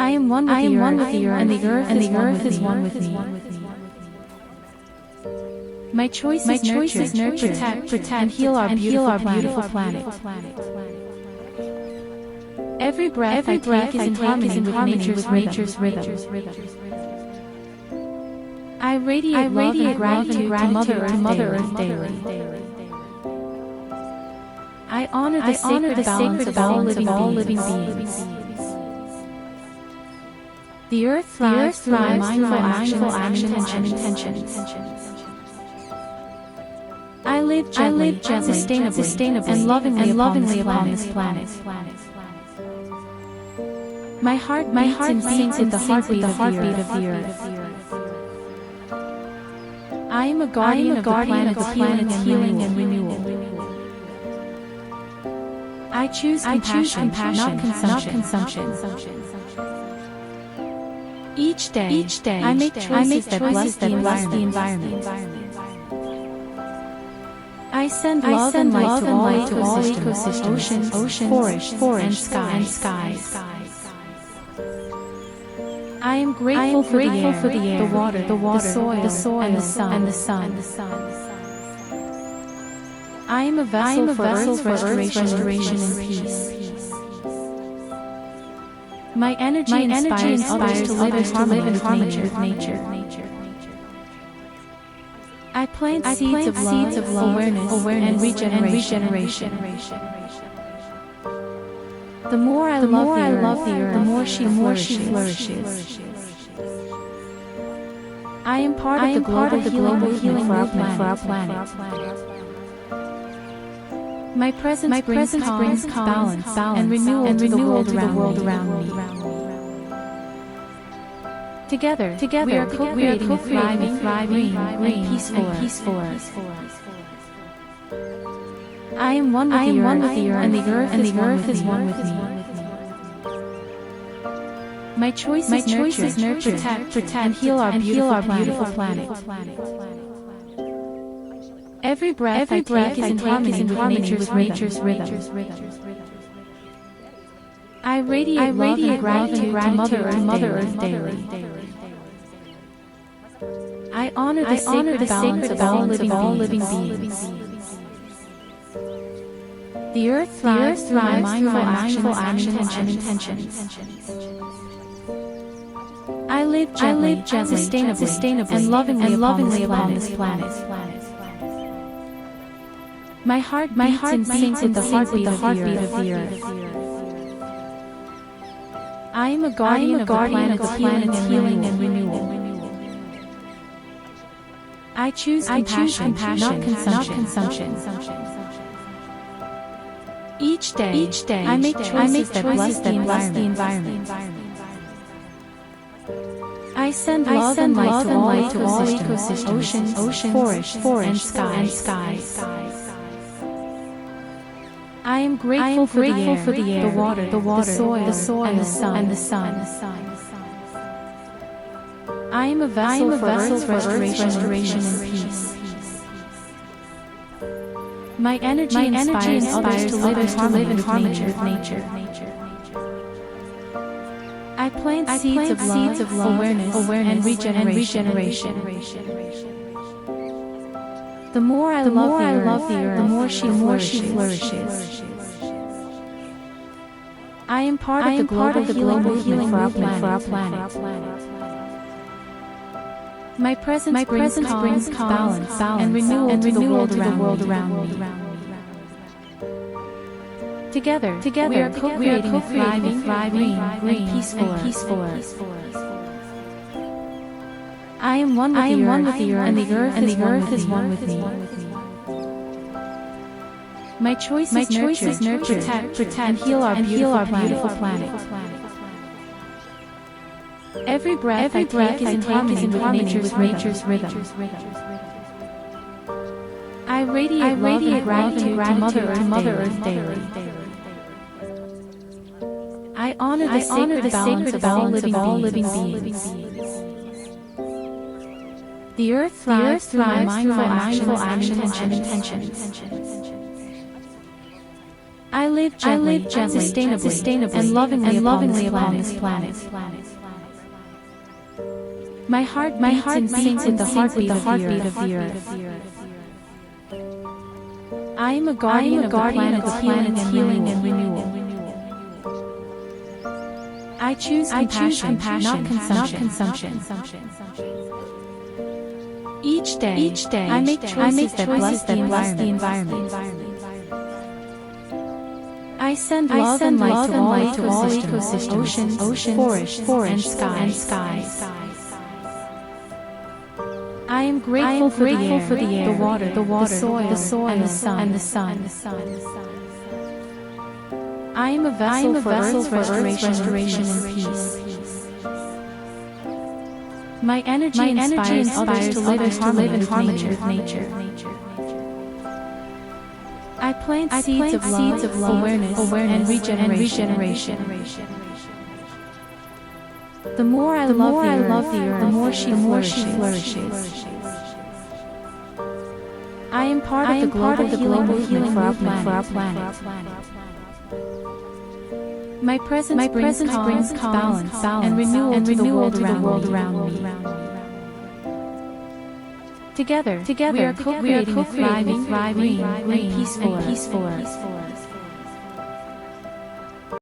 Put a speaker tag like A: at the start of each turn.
A: I am one with the earth, and the earth is one with me. My choice is nurture, protect, and heal our beautiful planet. Every breath I take is in harmony with nature's rhythms. I radiate love and gratitude to Mother Earth daily. I honor the sacred balance of all living beings. The earth thrives through my mindful action and intentions. I live gently, sustainably, and lovingly upon this planet. My heart beats with the heartbeat of the earth. I am a guardian of the planet's healing and renewal. I choose compassion, not consumption. Each day, I make choices that bless the environment. I send love and light to all ecosystems, oceans, forests, and skies. I am grateful for the air, the water, the soil, and the sun. I am a vessel for Earth's restoration and peace. My energy inspires others to live in harmony with nature. I plant seeds of love, awareness, and regeneration. The more I love the earth, the more she flourishes. I am part of the global healing for our planet. My presence brings calm, balance, and renewal to the world around me. Together, we are co-creating a thriving, green, peaceful Earth. I am one with the earth, and the earth is one with me. My choice is nurture, protect, and heal our beautiful planet. Every breath I take is in harmony with nature's rhythms. I radiate love and gratitude to Mother Earth daily. I honor the sacred balance of all living beings. The earth thrives through my mindful action and intentions. I live gently, sustainably, and lovingly upon this planet. My heart beats with the heartbeat of the earth. I am a guardian of the planet's healing and renewal. I choose compassion, not consumption. Each day, I make choices that bless the environment. I send love and light to all ecosystems, oceans, forests, and skies. I am grateful for the air, the water, the soil, and the sun. I am a vessel for Earth's restoration and peace. My energy inspires others to live in harmony with nature. I plant seeds of love, awareness, and regeneration. The more I love the earth, the more she flourishes. I am part of the global healing for our planet. My presence brings calm, balance, and renewal to the world around me. Together, we are co-creating a thriving, green, peaceful Earth. I am one with the earth, and the earth is one with me. My choice is nurture, protect, and heal our beautiful planet. Every breath I take is in harmony with nature's rhythms. I radiate love and gratitude to Mother Earth daily. I honor the sacred balance of all living beings. The earth thrives through my mindful action and intentions. I live gently, sustainably, and lovingly upon this planet. My heart beats with the heartbeat of the earth. I am a guardian of the planet's healing and renewal. I choose compassion, not consumption. Each day, I make choices that bless the environment. I send love and light to all ecosystems, oceans, forests, and skies. I am grateful for the air, the water, the soil, and the sun. I am a vessel for Earth's restoration and peace. My energy inspires others to live in harmony with nature. I plant seeds of love, awareness, and regeneration. The more I love the earth, the more she flourishes. I am part of the global healing movement for our planet. My presence brings calm, balance, and renewal to the world around me. Together, we are co-creating a thriving, green, and peaceful Earth.